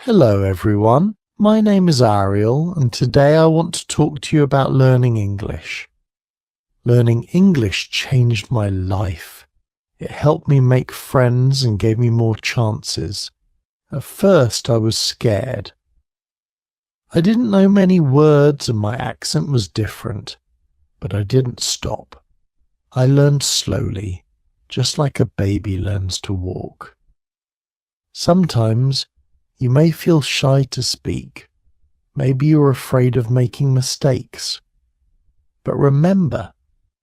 Hello everyone, my name is Ariel and today I want to talk to you about learning English. Learning English changed my life. It helped me make friends and gave me more chances. At first I was scared. I didn't know many words and my accent was different, but I didn't stop. I learned slowly, just like a baby learns to walk. Sometimes you may feel shy to speak. Maybe you're afraid of making mistakes. But remember,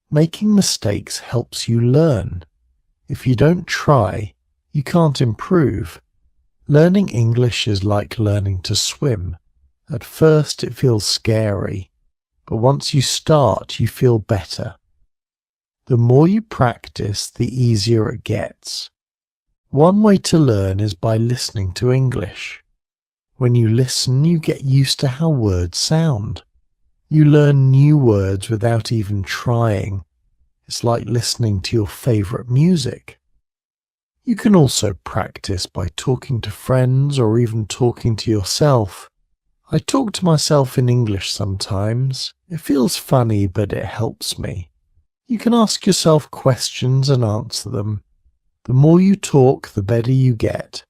making mistakes helps you learn. If you don't try, you can't improve. Learning English is like learning to swim. At first it feels scary, but once you start, you feel better. The more you practice, the easier it gets. One way to learn is by listening to English. When you listen, you get used to how words sound. You learn new words without even trying. It's like listening to your favorite music. You can also practice by talking to friends or even talking to yourself. I talk to myself in English sometimes. It feels funny, but it helps me. You can ask yourself questions and answer them. The more you talk, the better you get.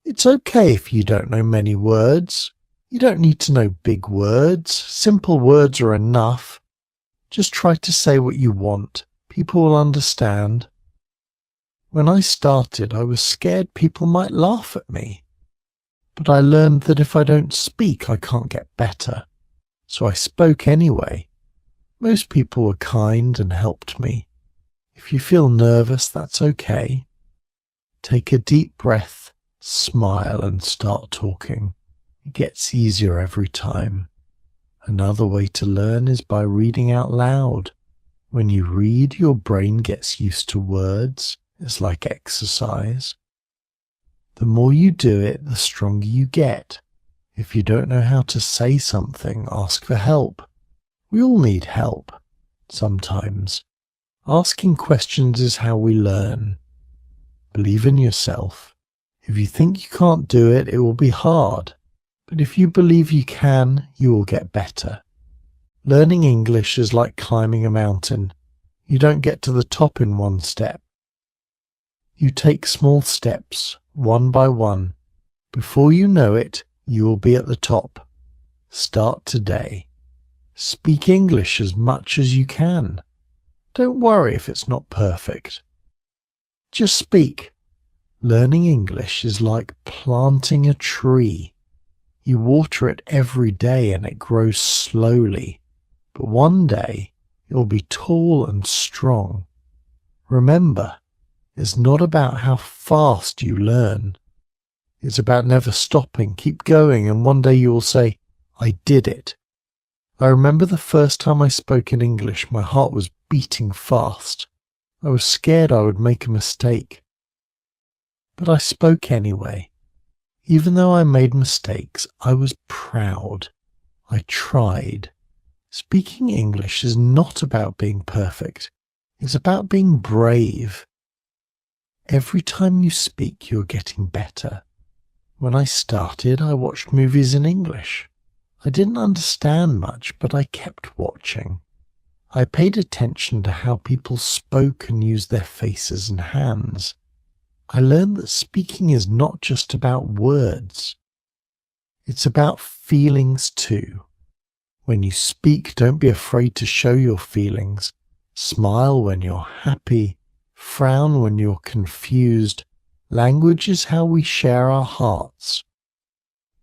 It's okay if you don't know many words. You don't need to know big words. Simple words are enough. Just try to say what you want. People will understand. When I started, I was scared people might laugh at me. But I learned that if I don't speak, I can't get better. So I spoke anyway. Most people were kind and helped me. If you feel nervous, that's okay. Take a deep breath, smile and start talking. It gets easier every time. Another way to learn is by reading out loud. When you read, your brain gets used to words. It's like exercise. The more you do it, the stronger you get. If you don't know how to say something, ask for help. We all need help, sometimes. Asking questions is how we learn. Believe in yourself. If you think you can't do it, it will be hard. But if you believe you can, you will get better. Learning English is like climbing a mountain. You don't get to the top in one step. You take small steps, one by one. Before you know it, you will be at the top. Start today. Speak English as much as you can. Don't worry if it's not perfect. Just speak. Learning English is like planting a tree. You water it every day and it grows slowly, but one day it will be tall and strong. Remember, it's not about how fast you learn. It's about never stopping. Keep going and one day you will say, I did it. I remember the first time I spoke in English, my heart was beating fast. I was scared I would make a mistake. But I spoke anyway. Even though I made mistakes, I was proud. I tried. Speaking English is not about being perfect. It's about being brave. Every time you speak, you're getting better. When I started, I watched movies in English. I didn't understand much, but I kept watching. I paid attention to how people spoke and used their faces and hands. I learned that speaking is not just about words. It's about feelings too. When you speak, don't be afraid to show your feelings. Smile when you're happy. Frown when you're confused. Language is how we share our hearts.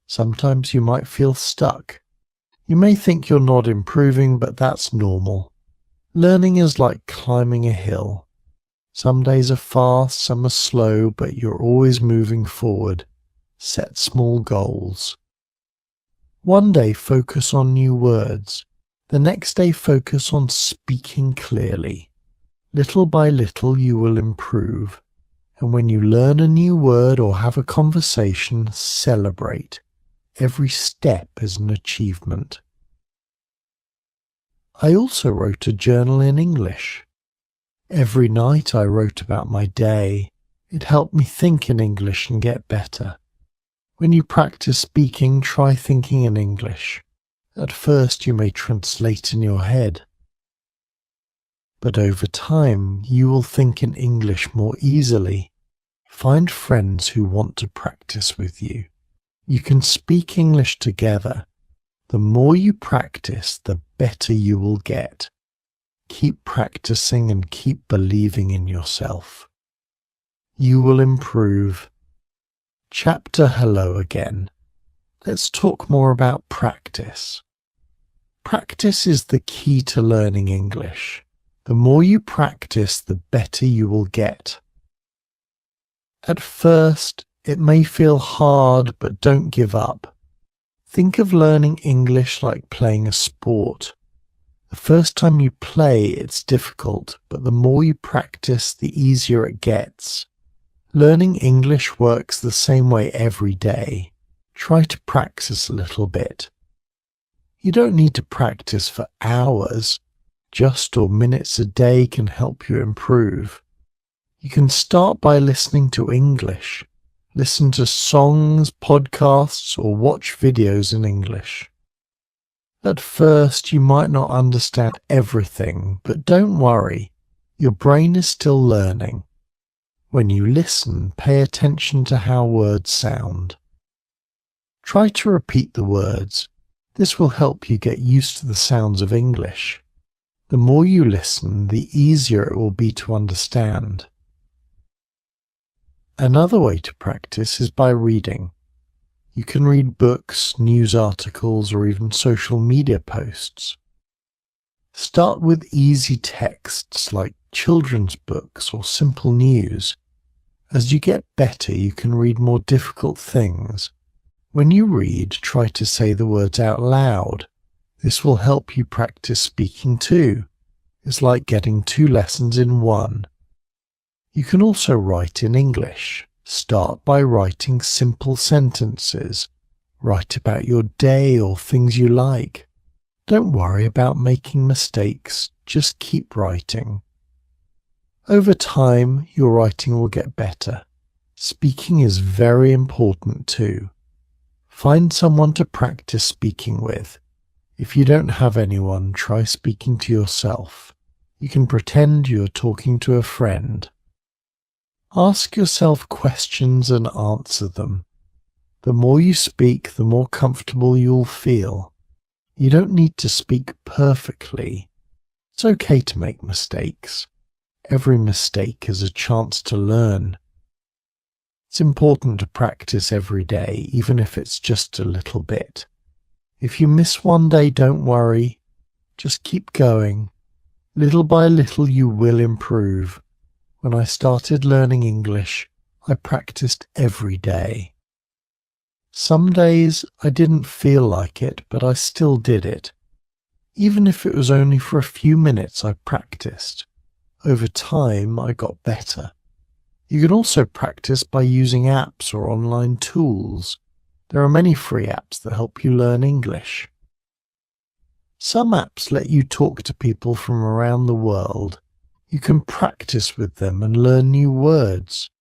Sometimes you might feel stuck. You may think you're not improving, but that's normal. Learning is like climbing a hill. Some days are fast, some are slow, but you're always moving forward. Set small goals. One day focus on new words. The next day focus on speaking clearly. Little by little you will improve. And when you learn a new word or have a conversation, celebrate. Every step is an achievement. I also wrote a journal in English. Every night I wrote about my day. It helped me think in English and get better. When you practice speaking, try thinking in English. At first you may translate in your head, but over time you will think in English more easily. Find friends who want to practice with you. You can speak English together. The more you practice, the better you will get. Keep practicing and keep believing in yourself. You will improve. Chapter Hello again. Let's talk more about practice. Practice is the key to learning English. The more you practice, the better you will get. At first, it may feel hard, but don't give up. Think of learning English like playing a sport. The first time you play, it's difficult, but the more you practice, the easier it gets. Learning English works the same way every day. Try to practice a little bit. You don't need to practice for hours. Just or minutes a day can help you improve. You can start by listening to English. Listen to songs, podcasts, or watch videos in English. At first, you might not understand everything, but don't worry. Your brain is still learning. When you listen, pay attention to how words sound. Try to repeat the words. This will help you get used to the sounds of English. The more you listen, the easier it will be to understand. Another way to practice is by reading. You can read books, news articles, or even social media posts. Start with easy texts like children's books or simple news. As you get better, you can read more difficult things. When you read, try to say the words out loud. This will help you practice speaking too. It's like getting 2 lessons in one. You can also write in English. Start by writing simple sentences. Write about your day or things you like. Don't worry about making mistakes. Just keep writing. Over time, your writing will get better. Speaking is very important too. Find someone to practice speaking with. If you don't have anyone, try speaking to yourself. You can pretend you're talking to a friend. Ask yourself questions and answer them. The more you speak, the more comfortable you'll feel. You don't need to speak perfectly. It's okay to make mistakes. Every mistake is a chance to learn. It's important to practice every day, even if it's just a little bit. If you miss one day, don't worry. Just keep going. Little by little you will improve. When I started learning English, I practiced every day. Some days I didn't feel like it, but I still did it. Even if it was only for a few minutes, I practiced. Over time, I got better. You can also practice by using apps or online tools. There are many free apps that help you learn English. Some apps let you talk to people from around the world. You can practice with them and learn new words.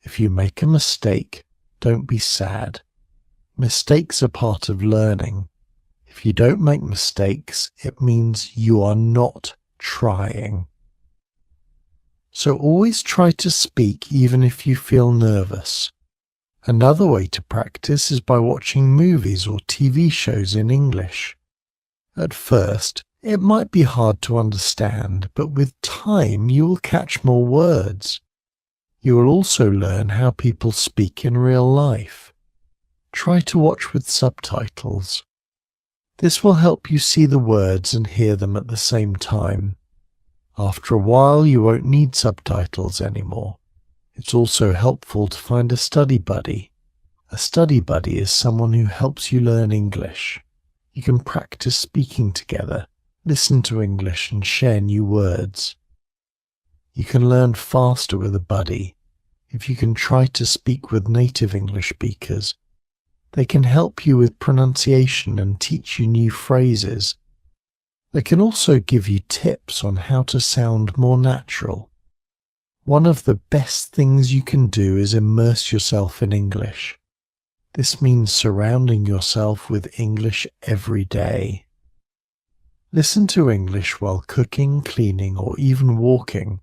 If you make a mistake, don't be sad. Mistakes are part of learning. If you don't make mistakes, it means you are not trying. So always try to speak even if you feel nervous. Another way to practice is by watching movies or TV shows in English. At first, it might be hard to understand, but with time you will catch more words. You will also learn how people speak in real life. Try to watch with subtitles. This will help you see the words and hear them at the same time. After a while, you won't need subtitles anymore. It's also helpful to find a study buddy. A study buddy is someone who helps you learn English. You can practice speaking together, listen to English, and share new words. You can learn faster with a buddy. If you can try to speak with native English speakers, they can help you with pronunciation and teach you new phrases. They can also give you tips on how to sound more natural. One of the best things you can do is immerse yourself in English. This means surrounding yourself with English every day. Listen to English while cooking, cleaning, or even walking.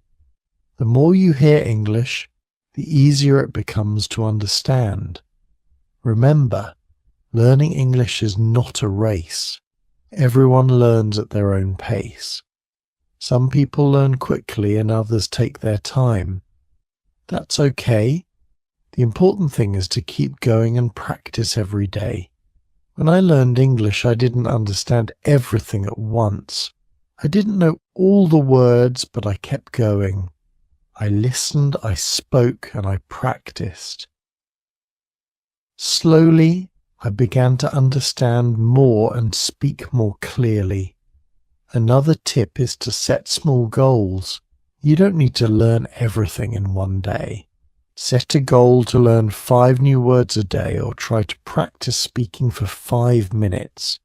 The more you hear English, the easier it becomes to understand. Remember, learning English is not a race. Everyone learns at their own pace. Some people learn quickly and others take their time. That's okay. The important thing is to keep going and practice every day. When I learned English, I didn't understand everything at once. I didn't know all the words, but I kept going. I listened, I spoke, and I practiced. Slowly, I began to understand more and speak more clearly. Another tip is to set small goals. You don't need to learn everything in one day. Set a goal to learn 5 new words a day or try to practice speaking for 5 minutes.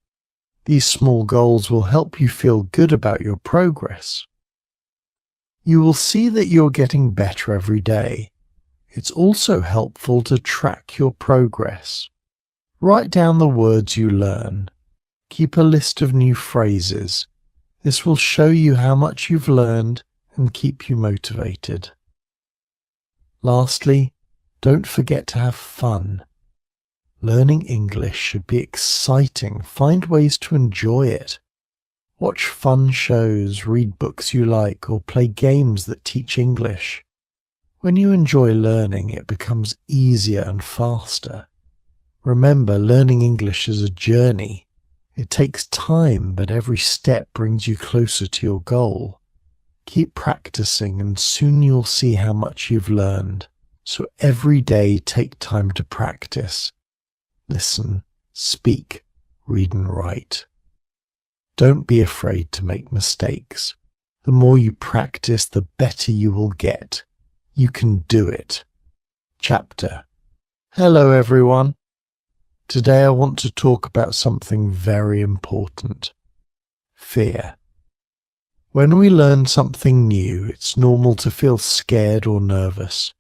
These small goals will help you feel good about your progress. You will see that you're getting better every day. It's also helpful to track your progress. Write down the words you learn. Keep a list of new phrases. This will show you how much you've learned and keep you motivated. Lastly, don't forget to have fun. Learning English should be exciting. Find ways to enjoy it. Watch fun shows, read books you like, or play games that teach English. When you enjoy learning, it becomes easier and faster. Remember, learning English is a journey. It takes time, but every step brings you closer to your goal. Keep practicing and soon you'll see how much you've learned. So every day take time to practice. Listen, speak, read and write. Don't be afraid to make mistakes. The more you practice, the better you will get. You can do it. Chapter. Hello everyone. Today I want to talk about something very important. Fear. When we learn something new, it's normal to feel scared or nervous,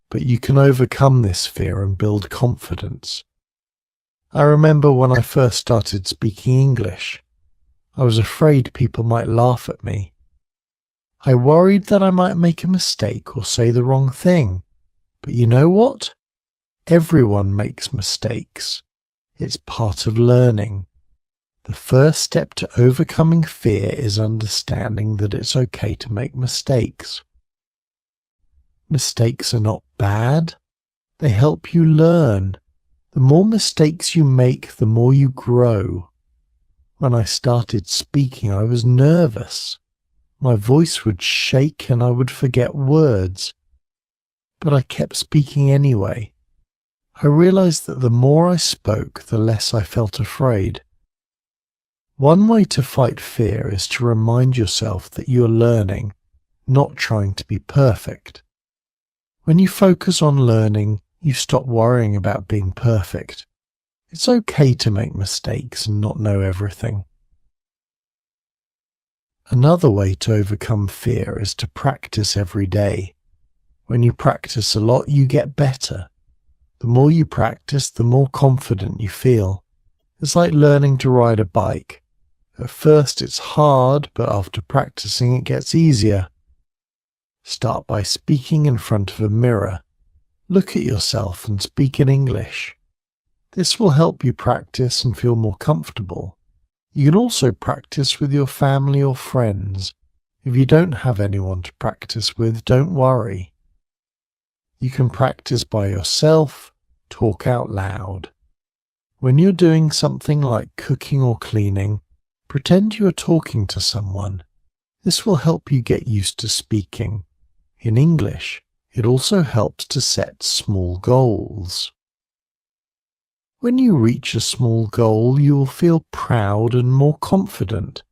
but you can overcome this fear and build confidence. I remember when I first started speaking English, I was afraid people might laugh at me. I worried that I might make a mistake or say the wrong thing, but you know what? Everyone makes mistakes. It's part of learning. The first step to overcoming fear is understanding that it's okay to make mistakes. Mistakes are not bad. They help you learn. The more mistakes you make, the more you grow. When I started speaking, I was nervous. My voice would shake and I would forget words. But I kept speaking anyway. I realized that the more I spoke, the less I felt afraid. One way to fight fear is to remind yourself that you're learning, not trying to be perfect. When you focus on learning, you stop worrying about being perfect. It's okay to make mistakes and not know everything. Another way to overcome fear is to practice every day. When you practice a lot, you get better. The more you practice, the more confident you feel. It's like learning to ride a bike. At first it's hard, but after practicing it gets easier. Start by speaking in front of a mirror. Look at yourself and speak in English. This will help you practice and feel more comfortable. You can also practice with your family or friends. If you don't have anyone to practice with, don't worry. You can practice by yourself, talk out loud. When you're doing something like cooking or cleaning, pretend you are talking to someone. This will help you get used to speaking. In English, it also helps to set small goals. When you reach a small goal, you will feel proud and more confident.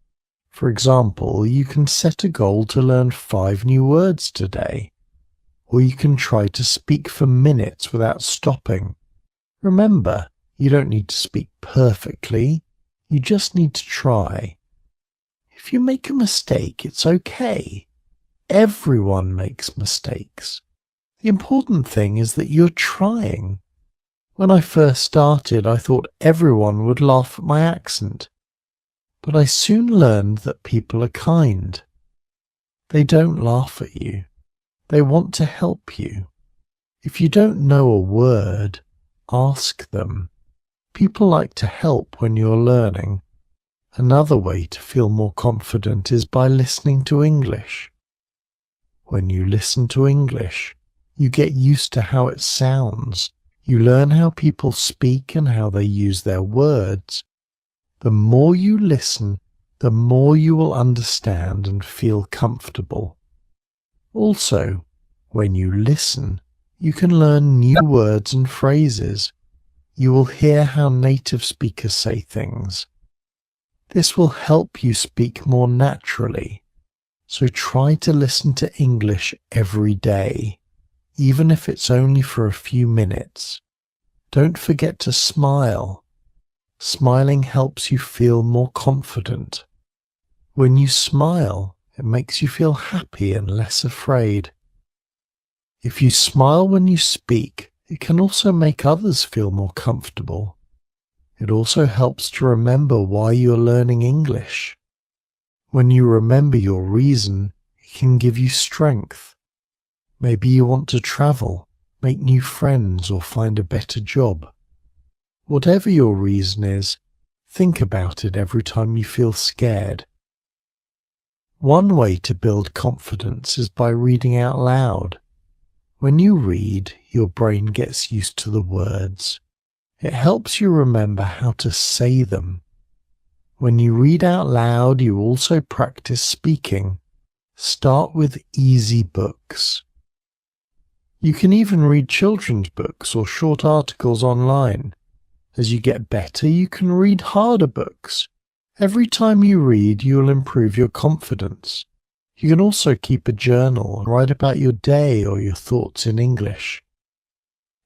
For example, you can set a goal to learn 5 new words today, or you can try to speak for minutes without stopping. Remember, you don't need to speak perfectly, you just need to try. If you make a mistake, it's okay. Everyone makes mistakes. The important thing is that you're trying. When I first started, I thought everyone would laugh at my accent, but I soon learned that people are kind. They don't laugh at you. They want to help you. If you don't know a word, ask them. People like to help when you're learning. Another way to feel more confident is by listening to English. When you listen to English, you get used to how it sounds. You learn how people speak and how they use their words. The more you listen, the more you will understand and feel comfortable. Also, when you listen, you can learn new words and phrases. You will hear how native speakers say things. This will help you speak more naturally. So try to listen to English every day, even if it's only for a few minutes. Don't forget to smile. Smiling helps you feel more confident. When you smile, it makes you feel happy and less afraid. If you smile when you speak, it can also make others feel more comfortable. It also helps to remember why you're learning English. When you remember your reason, it can give you strength. Maybe you want to travel, make new friends, or find a better job. Whatever your reason is, think about it every time you feel scared. One way to build confidence is by reading out loud. When you read, your brain gets used to the words. It helps you remember how to say them. When you read out loud, you also practice speaking. Start with easy books. You can even read children's books or short articles online. As you get better, you can read harder books. Every time you read, you will improve your confidence. You can also keep a journal and write about your day or your thoughts in English.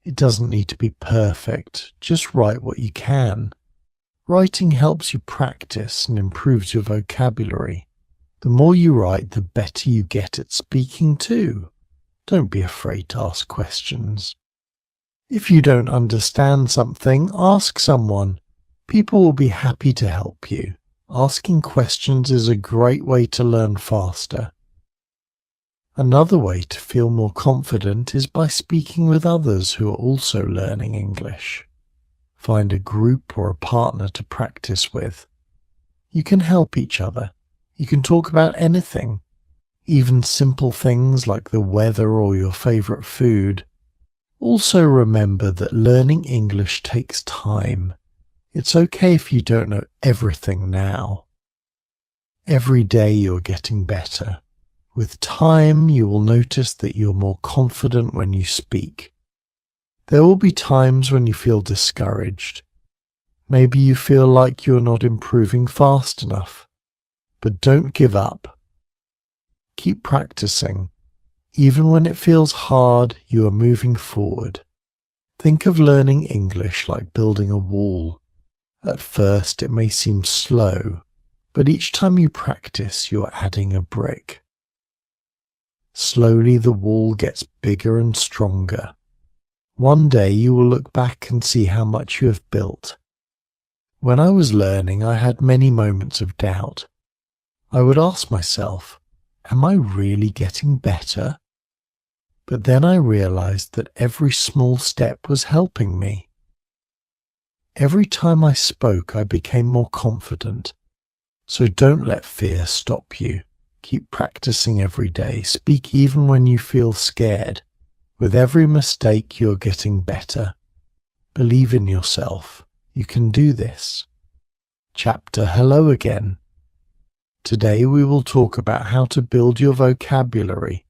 It doesn't need to be perfect, just write what you can. Writing helps you practice and improves your vocabulary. The more you write, the better you get at speaking too. Don't be afraid to ask questions. If you don't understand something, ask someone. People will be happy to help you. Asking questions is a great way to learn faster. Another way to feel more confident is by speaking with others who are also learning English. Find a group or a partner to practice with. You can help each other. You can talk about anything, even simple things like the weather or your favorite food. Also remember that learning English takes time. It's okay if you don't know everything now. Every day you're getting better. With time, you will notice that you're more confident when you speak. There will be times when you feel discouraged. Maybe you feel like you're not improving fast enough. But don't give up. Keep practicing. Even when it feels hard, you are moving forward. Think of learning English like building a wall. At first it may seem slow, but each time you practice, you're adding a brick. Slowly the wall gets bigger and stronger. One day you will look back and see how much you have built. When I was learning, I had many moments of doubt. I would ask myself, am I really getting better? But then I realized that every small step was helping me. Every time I spoke, I became more confident. So don't let fear stop you. Keep practicing every day. Speak even when you feel scared. With every mistake, you're getting better. Believe in yourself. You can do this. Chapter Hello Again. Today we will talk about how to build your vocabulary.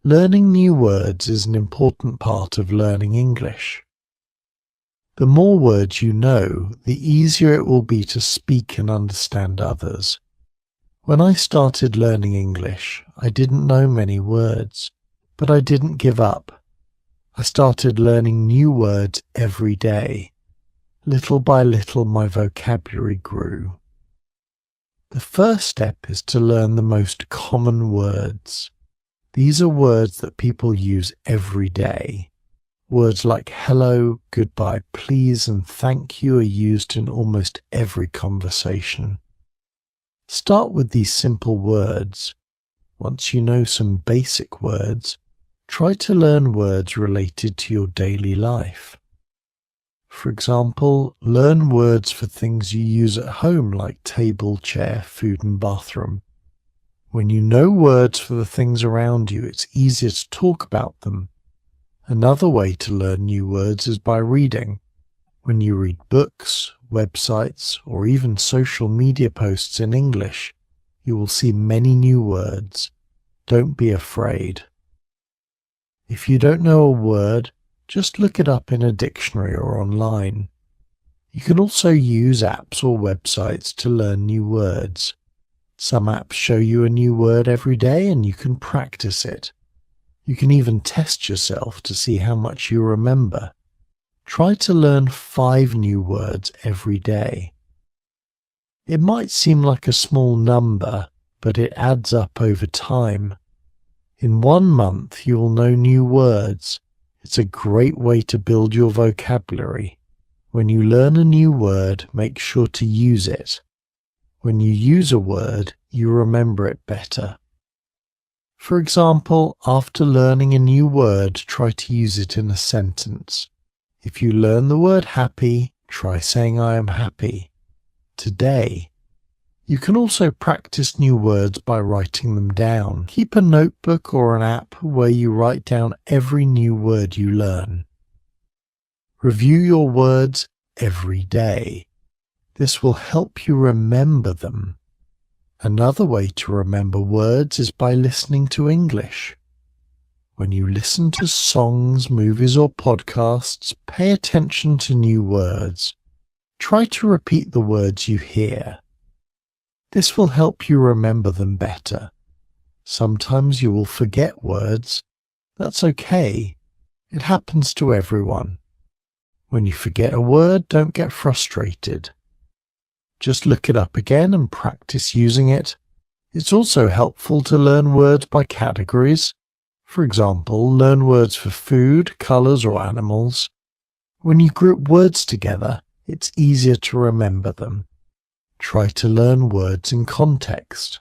Learning new words is an important part of learning English. The more words you know, the easier it will be to speak and understand others. When I started learning English, I didn't know many words, but I didn't give up. I started learning new words every day. Little by little, my vocabulary grew. The first step is to learn the most common words. These are words that people use every day. Words like hello, goodbye, please, and thank you are used in almost every conversation. Start with these simple words. Once you know some basic words, try to learn words related to your daily life. For example, learn words for things you use at home like table, chair, food, and bathroom. When you know words for the things around you, it's easier to talk about them. Another way to learn new words is by reading. When you read books, websites, or even social media posts in English, you will see many new words. Don't be afraid. If you don't know a word, just look it up in a dictionary or online. You can also use apps or websites to learn new words. Some apps show you a new word every day and you can practice it. You can even test yourself to see how much you remember. Try to learn 5 new words every day. It might seem like a small number, but it adds up over time. In 1 month, you will know new words. It's a great way to build your vocabulary. When you learn a new word, make sure to use it. When you use a word, you remember it better. For example, after learning a new word, try to use it in a sentence. If you learn the word happy, try saying I am happy. Today. You can also practice new words by writing them down. Keep a notebook or an app where you write down every new word you learn. Review your words every day. This will help you remember them. Another way to remember words is by listening to English. When you listen to songs, movies, or podcasts, pay attention to new words. Try to repeat the words you hear. This will help you remember them better. Sometimes you will forget words. That's okay. It happens to everyone. When you forget a word, don't get frustrated. Just look it up again and practice using it. It's also helpful to learn words by categories. For example, learn words for food, colors, or animals. When you group words together, it's easier to remember them. Try to learn words in context.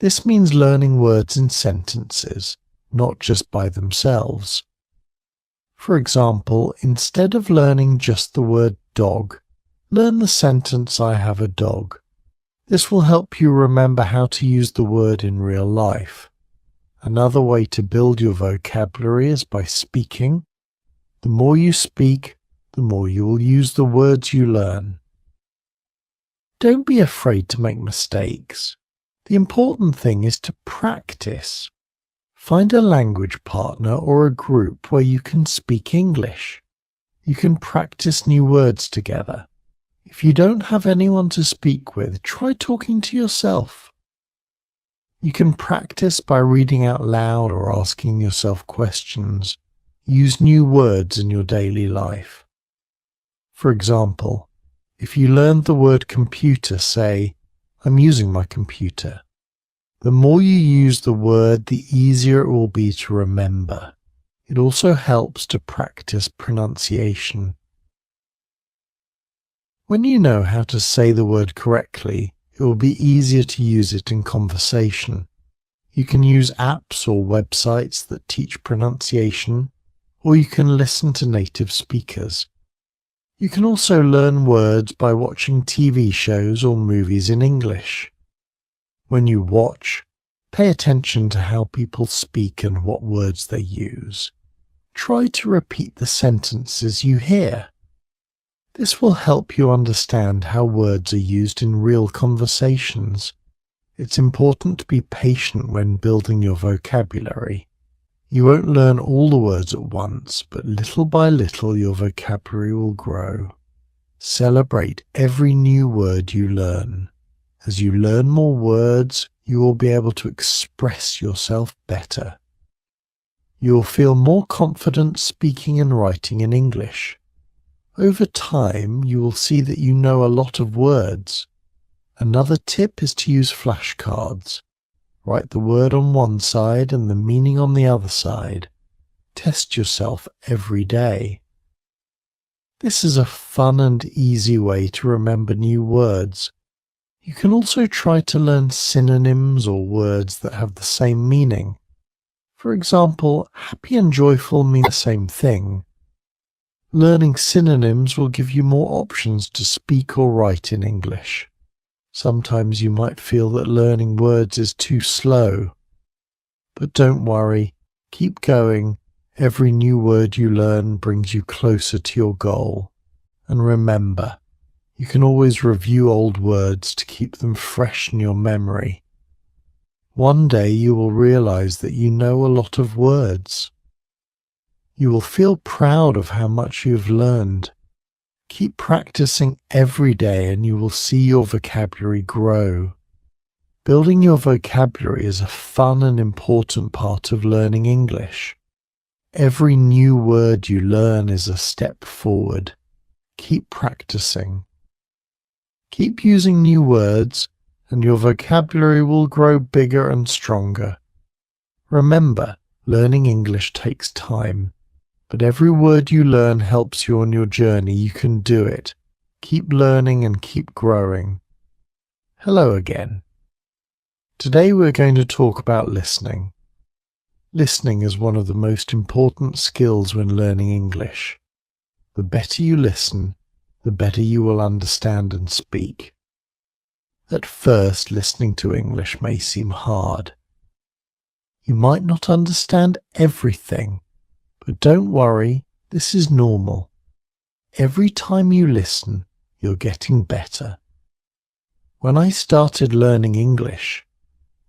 This means learning words in sentences, not just by themselves. For example, instead of learning just the word dog, learn the sentence I have a dog. This will help you remember how to use the word in real life. Another way to build your vocabulary is by speaking. The more you speak, the more you will use the words you learn. Don't be afraid to make mistakes. The important thing is to practice. Find a language partner or a group where you can speak English. You can practice new words together. If you don't have anyone to speak with, try talking to yourself. You can practice by reading out loud or asking yourself questions. Use new words in your daily life. For example, if you learned the word computer, say, I'm using my computer. The more you use the word, the easier it will be to remember. It also helps to practice pronunciation. When you know how to say the word correctly, it will be easier to use it in conversation. You can use apps or websites that teach pronunciation, or you can listen to native speakers. You can also learn words by watching TV shows or movies in English. When you watch, pay attention to how people speak and what words they use. Try to repeat the sentences you hear. This will help you understand how words are used in real conversations. It's important to be patient when building your vocabulary. You won't learn all the words at once, but little by little your vocabulary will grow. Celebrate every new word you learn. As you learn more words, you will be able to express yourself better. You will feel more confident speaking and writing in English. Over time, you will see that you know a lot of words. Another tip is to use flashcards. Write the word on one side and the meaning on the other side. Test yourself every day. This is a fun and easy way to remember new words. You can also try to learn synonyms or words that have the same meaning. For example, happy and joyful mean the same thing. Learning synonyms will give you more options to speak or write in English. Sometimes you might feel that learning words is too slow. But don't worry, keep going. Every new word you learn brings you closer to your goal. And remember, you can always review old words to keep them fresh in your memory. One day you will realize that you know a lot of words. You will feel proud of how much you have learned. Keep practicing every day and you will see your vocabulary grow. Building your vocabulary is a fun and important part of learning English. Every new word you learn is a step forward. Keep practicing. Keep using new words and your vocabulary will grow bigger and stronger. Remember, learning English takes time, but every word you learn helps you on your journey. You can do it. Keep learning and keep growing. Hello again. Today we're going to talk about listening. Listening is one of the most important skills when learning English. The better you listen, the better you will understand and speak. At first, listening to English may seem hard. You might not understand everything, but don't worry, this is normal. Every time you listen, you're getting better. When I started learning English,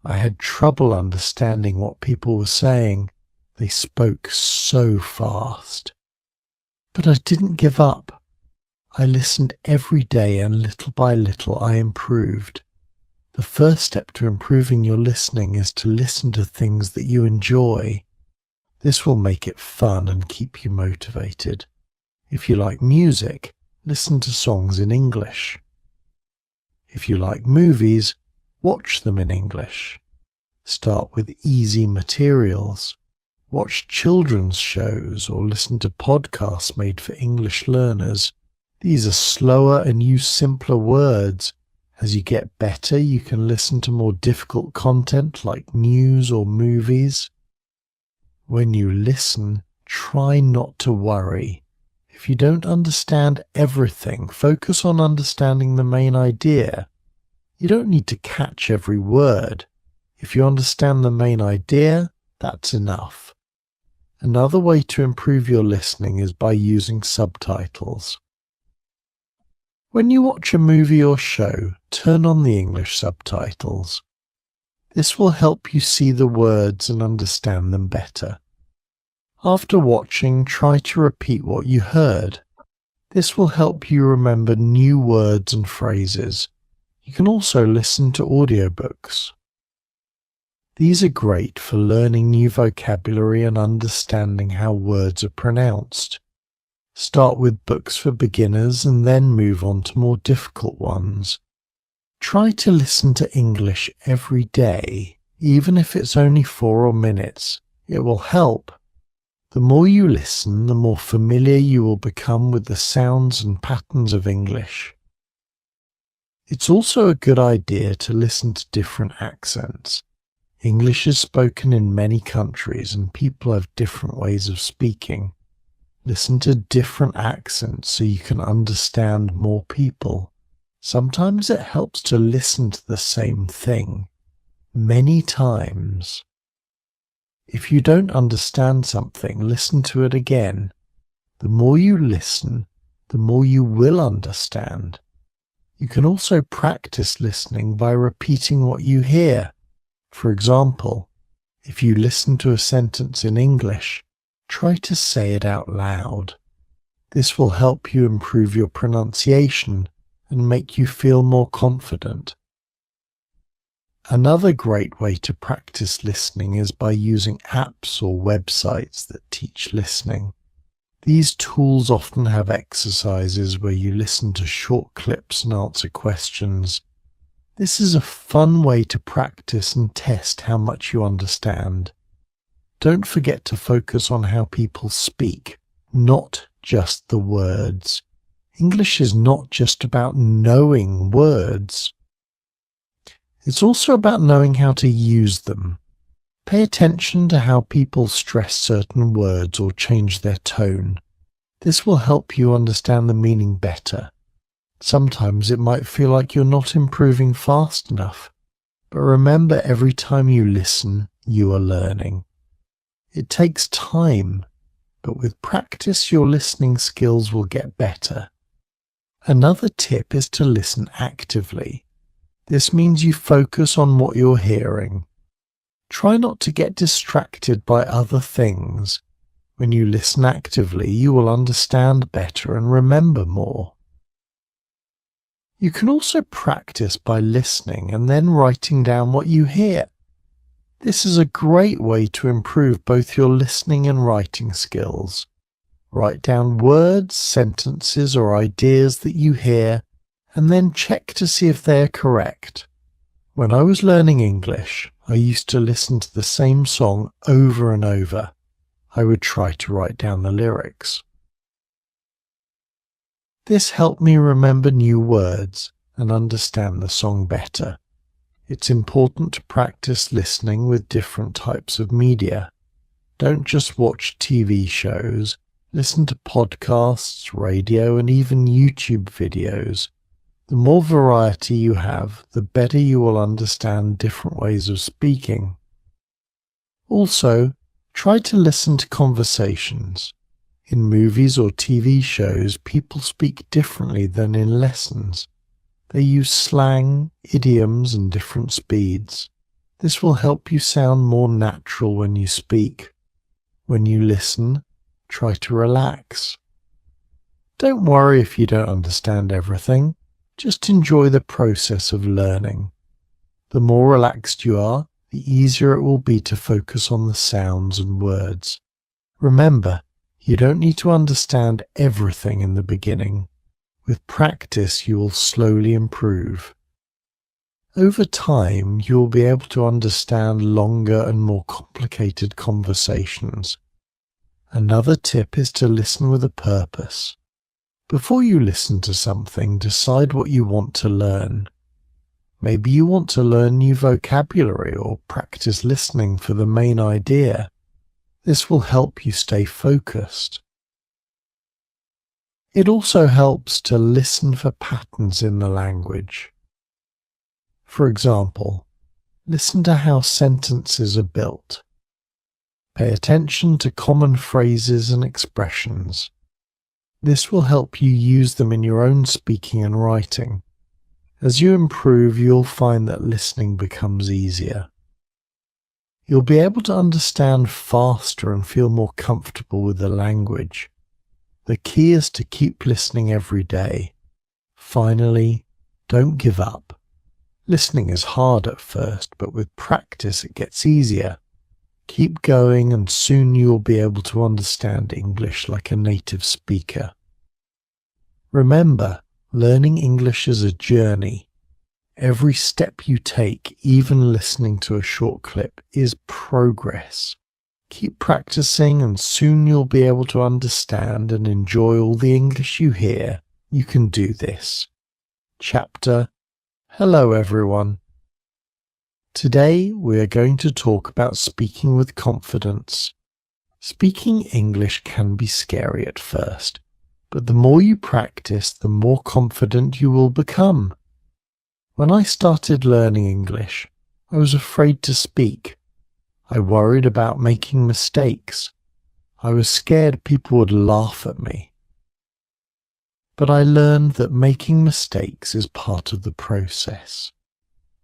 I had trouble understanding what people were saying. They spoke so fast. But I didn't give up. I listened every day and little by little I improved. The first step to improving your listening is to listen to things that you enjoy. This will make it fun and keep you motivated. If you like music, listen to songs in English. If you like movies, watch them in English. Start with easy materials. Watch children's shows or listen to podcasts made for English learners. These are slower and use simpler words. As you get better, you can listen to more difficult content like news or movies. When you listen, try not to worry. If you don't understand everything, focus on understanding the main idea. You don't need to catch every word. If you understand the main idea, that's enough. Another way to improve your listening is by using subtitles. When you watch a movie or show, turn on the English subtitles. This will help you see the words and understand them better. After watching, try to repeat what you heard. This will help you remember new words and phrases. You can also listen to audiobooks. These are great for learning new vocabulary and understanding how words are pronounced. Start with books for beginners and then move on to more difficult ones. Try to listen to English every day, even if it's only 4 minutes. It will help. The more you listen, the more familiar you will become with the sounds and patterns of English. It's also a good idea to listen to different accents. English is spoken in many countries and people have different ways of speaking. Listen to different accents so you can understand more people. Sometimes it helps to listen to the same thing many times. If you don't understand something, listen to it again. The more you listen, the more you will understand. You can also practice listening by repeating what you hear. For example, if you listen to a sentence in English, try to say it out loud. This will help you improve your pronunciation and make you feel more confident. Another great way to practice listening is by using apps or websites that teach listening. These tools often have exercises where you listen to short clips and answer questions. This is a fun way to practice and test how much you understand. don't forget to focus on how people speak, not just the words. English is not just about knowing words. It's also about knowing how to use them. Pay attention to how people stress certain words or change their tone. This will help you understand the meaning better. Sometimes it might feel like you're not improving fast enough, but remember, every time you listen, you are learning. It takes time, but with practice your listening skills will get better. Another tip is to listen actively. This means you focus on what you're hearing. Try not to get distracted by other things. When you listen actively, you will understand better and remember more. You can also practice by listening and then writing down what you hear. This is a great way to improve both your listening and writing skills. Write down words, sentences, or ideas that you hear, and then check to see if they are correct. When I was learning English, I used to listen to the same song over and over. I would try to write down the lyrics. This helped me remember new words and understand the song better. It's important to practice listening with different types of media. Don't just watch TV shows. Listen to podcasts, radio, and even YouTube videos. The more variety you have, the better you will understand different ways of speaking. Also, try to listen to conversations. In movies or TV shows, people speak differently than in lessons. They use slang, idioms, and different speeds. This will help you sound more natural when you speak. When you listen, try to relax. Don't worry if you don't understand everything. Just enjoy the process of learning. The more relaxed you are, the easier it will be to focus on the sounds and words. Remember, you don't need to understand everything in the beginning. With practice, you will slowly improve. Over time, you will be able to understand longer and more complicated conversations. Another tip is to listen with a purpose. Before you listen to something, decide what you want to learn. Maybe you want to learn new vocabulary or practice listening for the main idea. This will help you stay focused. It also helps to listen for patterns in the language. For example, listen to how sentences are built. Pay attention to common phrases and expressions. This will help you use them in your own speaking and writing. As you improve, you'll find that listening becomes easier. You'll be able to understand faster and feel more comfortable with the language. The key is to keep listening every day. Finally, don't give up. Listening is hard at first, but with practice it gets easier. Keep going and soon you'll be able to understand English like a native speaker. Remember, learning English is a journey. Every step you take, even listening to a short clip, is progress. Keep practicing and soon you'll be able to understand and enjoy all the English you hear. You can do this. Chapter: Hello everyone. Today we are going to talk about speaking with confidence. Speaking English can be scary at first, but the more you practice, the more confident you will become. When I started learning English, I was afraid to speak. I worried about making mistakes. I was scared people would laugh at me. But I learned that making mistakes is part of the process.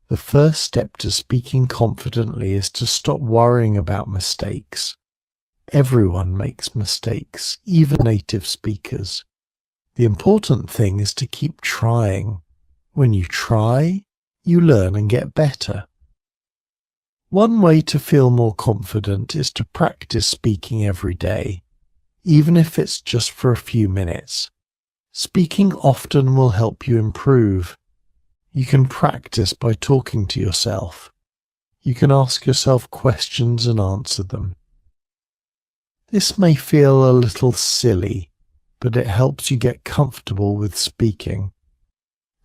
The first step to speaking confidently is to stop worrying about mistakes. Everyone makes mistakes, even native speakers. The important thing is to keep trying. When you try, you learn and get better. One way to feel more confident is to practice speaking every day, even if it's just for a few minutes. Speaking often will help you improve. You can practice by talking to yourself. You can ask yourself questions and answer them. This may feel a little silly, but it helps you get comfortable with speaking.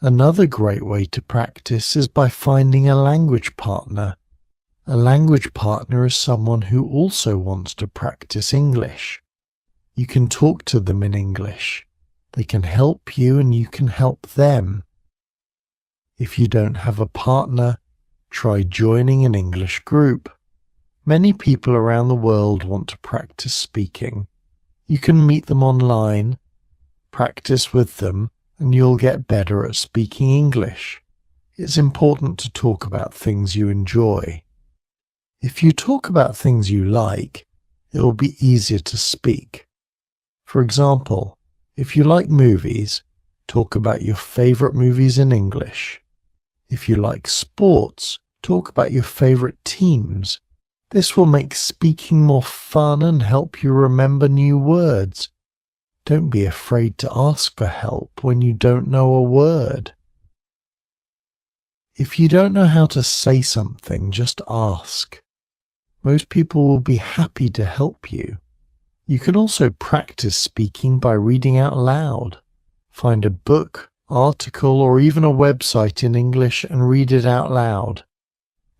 Another great way to practice is by finding a language partner. A language partner is someone who also wants to practice English. You can talk to them in English. They can help you and you can help them. If you don't have a partner, try joining an English group. Many people around the world want to practice speaking. You can meet them online, practice with them, and you'll get better at speaking English. It's important to talk about things you enjoy. If you talk about things you like, it will be easier to speak. For example, if you like movies, talk about your favorite movies in English. If you like sports, talk about your favorite teams. This will make speaking more fun and help you remember new words. Don't be afraid to ask for help when you don't know a word. If you don't know how to say something, just ask. Most people will be happy to help you. You can also practice speaking by reading out loud. Find a book, article, or even a website in English and read it out loud.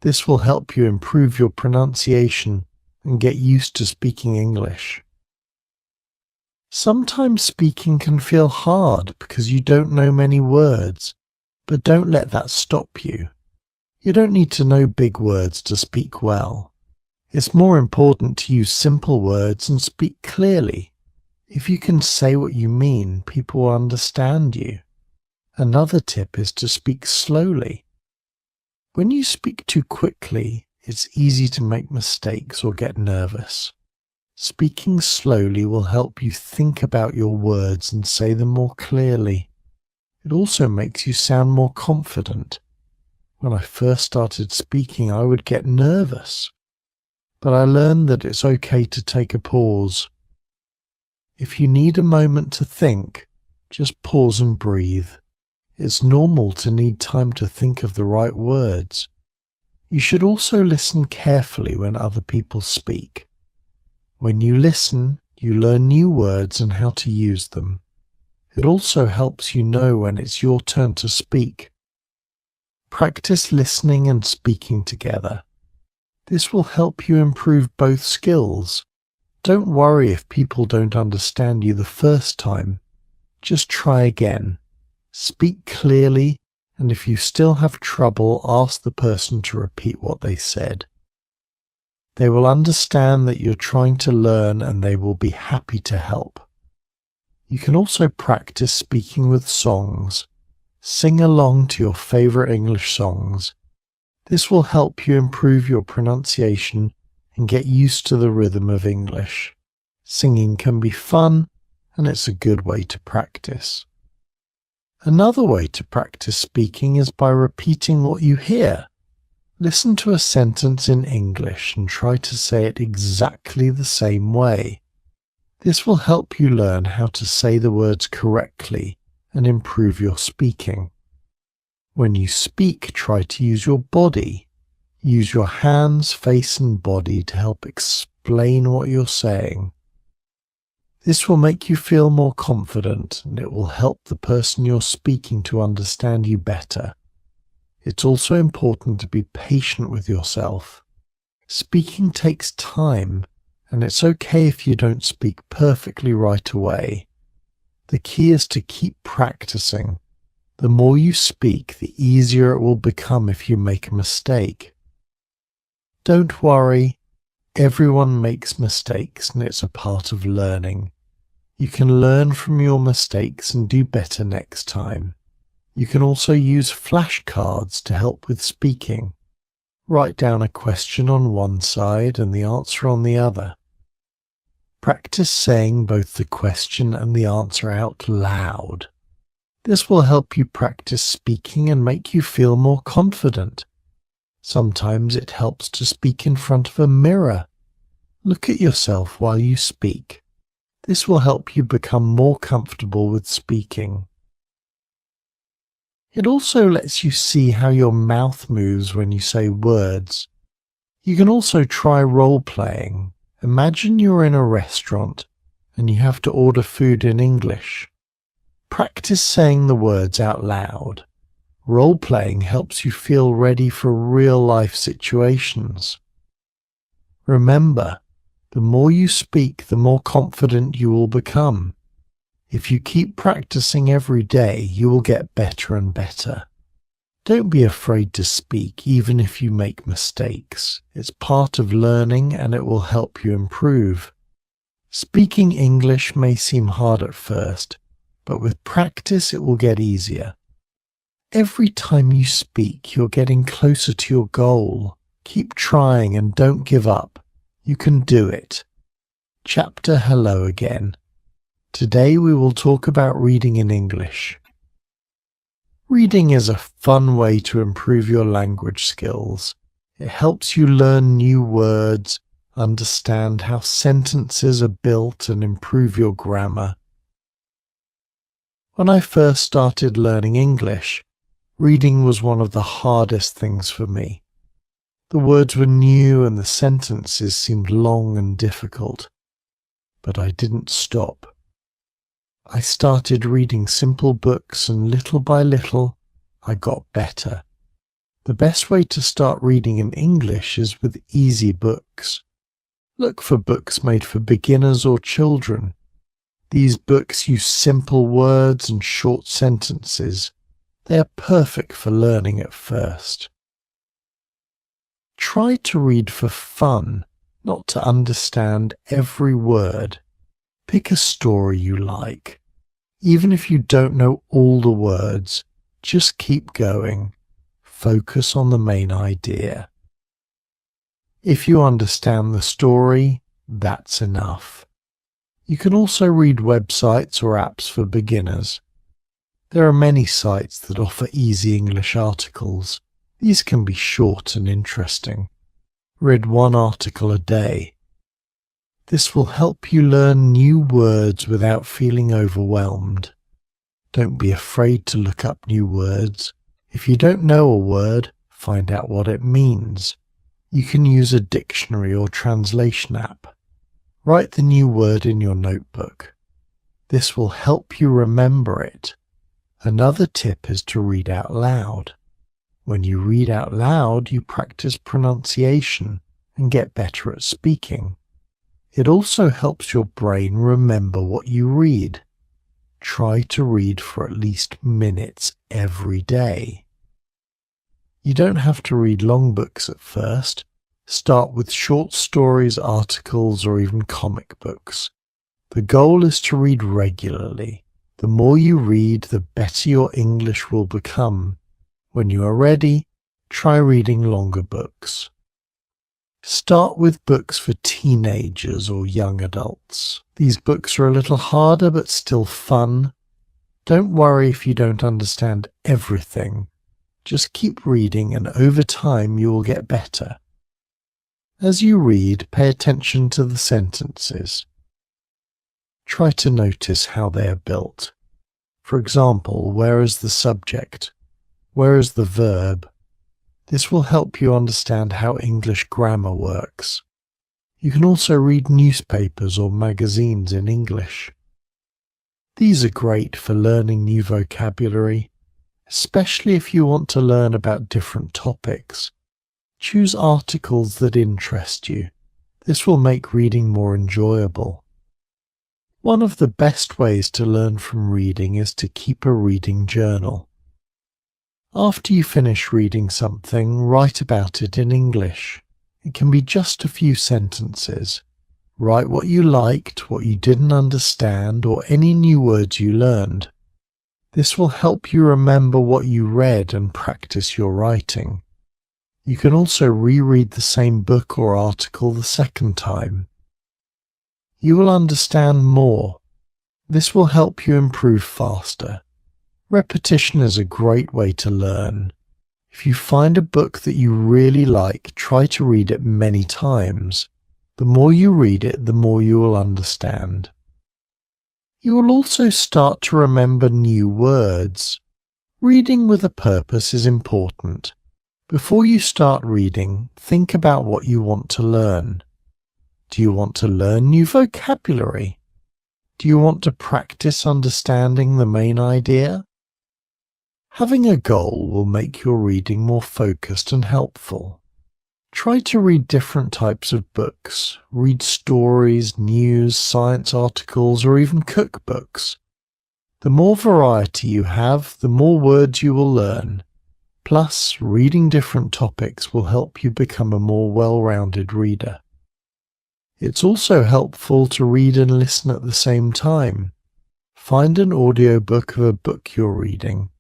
This will help you improve your pronunciation and get used to speaking English. Sometimes speaking can feel hard because you don't know many words, but don't let that stop you. You don't need to know big words to speak well. It's more important to use simple words and speak clearly. If you can say what you mean, people will understand you. Another tip is to speak slowly. When you speak too quickly, it's easy to make mistakes or get nervous. Speaking slowly will help you think about your words and say them more clearly. It also makes you sound more confident. When I first started speaking, I would get nervous, but I learned that it's okay to take a pause. If you need a moment to think, just pause and breathe. It's normal to need time to think of the right words. You should also listen carefully when other people speak. When you listen, you learn new words and how to use them. It also helps you know when it's your turn to speak. Practice listening and speaking together. This will help you improve both skills. Don't worry if people don't understand you the first time. Just try again. Speak clearly, and if you still have trouble, ask the person to repeat what they said. They will understand that you're trying to learn and they will be happy to help. You can also practice speaking with songs. Sing along to your favorite English songs. This will help you improve your pronunciation and get used to the rhythm of English. Singing can be fun, and it's a good way to practice. Another way to practice speaking is by repeating what you hear. Listen to a sentence in English and try to say it exactly the same way. This will help you learn how to say the words correctly and improve your speaking. When you speak, try to use your body. Use your hands, face, and body to help explain what you're saying. This will make you feel more confident, and it will help the person you're speaking to understand you better. It's also important to be patient with yourself. Speaking takes time, and it's okay if you don't speak perfectly right away. The key is to keep practicing. The more you speak, the easier it will become if you make a mistake. Don't worry, everyone makes mistakes and it's a part of learning. You can learn from your mistakes and do better next time. You can also use flashcards to help with speaking. Write down a question on one side and the answer on the other. Practice saying both the question and the answer out loud. This will help you practice speaking and make you feel more confident. Sometimes it helps to speak in front of a mirror. Look at yourself while you speak. This will help you become more comfortable with speaking. It also lets you see how your mouth moves when you say words. You can also try role-playing. Imagine you're in a restaurant and you have to order food in English. Practice saying the words out loud. Role-playing helps you feel ready for real-life situations. Remember, the more you speak, the more confident you will become. If you keep practicing every day, you will get better and better. Don't be afraid to speak, even if you make mistakes. It's part of learning and it will help you improve. Speaking English may seem hard at first, but with practice it will get easier. Every time you speak, you're getting closer to your goal. Keep trying and don't give up. You can do it. Chapter Hello again. Today we will talk about reading in English. Reading is a fun way to improve your language skills. It helps you learn new words, understand how sentences are built, and improve your grammar. When I first started learning English, reading was one of the hardest things for me. The words were new and the sentences seemed long and difficult. But I didn't stop. I started reading simple books and little by little, I got better. The best way to start reading in English is with easy books. Look for books made for beginners or children. These books use simple words and short sentences. They are perfect for learning at first. Try to read for fun, not to understand every word. Pick a story you like. Even if you don't know all the words, just keep going. Focus on the main idea. If you understand the story, that's enough. You can also read websites or apps for beginners. There are many sites that offer easy English articles. These can be short and interesting. Read one article a day. This will help you learn new words without feeling overwhelmed. Don't be afraid to look up new words. If you don't know a word, find out what it means. You can use a dictionary or translation app. Write the new word in your notebook. This will help you remember it. Another tip is to read out loud. When you read out loud, you practice pronunciation and get better at speaking. It also helps your brain remember what you read. Try to read for at least minutes every day. You don't have to read long books at first. Start with short stories, articles, or even comic books. The goal is to read regularly. The more you read, the better your English will become. When you are ready, try reading longer books. Start with books for teenagers or young adults. These books are a little harder but still fun. Don't worry if you don't understand everything. Just keep reading and over time you will get better. As you read, pay attention to the sentences. Try to notice how they are built. For example, where is the subject? Where is the verb? This will help you understand how English grammar works. You can also read newspapers or magazines in English. These are great for learning new vocabulary, especially if you want to learn about different topics. Choose articles that interest you. This will make reading more enjoyable. One of the best ways to learn from reading is to keep a reading journal. After you finish reading something, write about it in English. It can be just a few sentences. Write what you liked, what you didn't understand, or any new words you learned. This will help you remember what you read and practice your writing. You can also reread the same book or article the second time. You will understand more. This will help you improve faster. Repetition is a great way to learn. If you find a book that you really like, try to read it many times. The more you read it, the more you will understand. You will also start to remember new words. Reading with a purpose is important. Before you start reading, think about what you want to learn. Do you want to learn new vocabulary? Do you want to practice understanding the main idea? Having a goal will make your reading more focused and helpful. Try to read different types of books. Read stories, news, science articles, or even cookbooks. The more variety you have, the more words you will learn. Plus, reading different topics will help you become a more well-rounded reader. It's also helpful to read and listen at the same time. Find an audiobook of a book you're reading.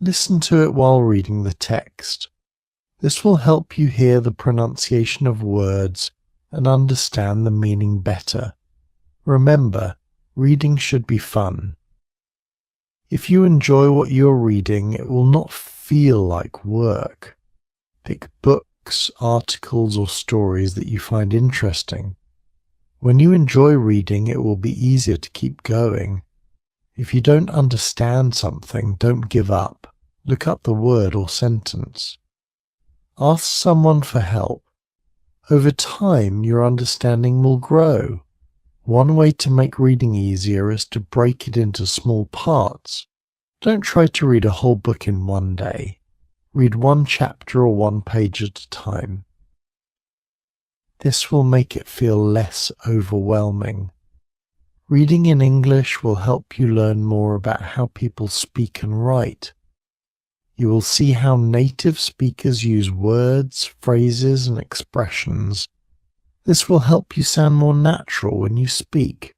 Listen to it while reading the text. This will help you hear the pronunciation of words and understand the meaning better. Remember, reading should be fun. If you enjoy what you're reading, it will not feel like work. Pick books, articles, or stories that you find interesting. When you enjoy reading, it will be easier to keep going. If you don't understand something, don't give up. Look up the word or sentence. Ask someone for help. Over time, your understanding will grow. One way to make reading easier is to break it into small parts. Don't try to read a whole book in one day. Read one chapter or one page at a time. This will make it feel less overwhelming. Reading in English will help you learn more about how people speak and write. You will see how native speakers use words, phrases, and expressions. This will help you sound more natural when you speak.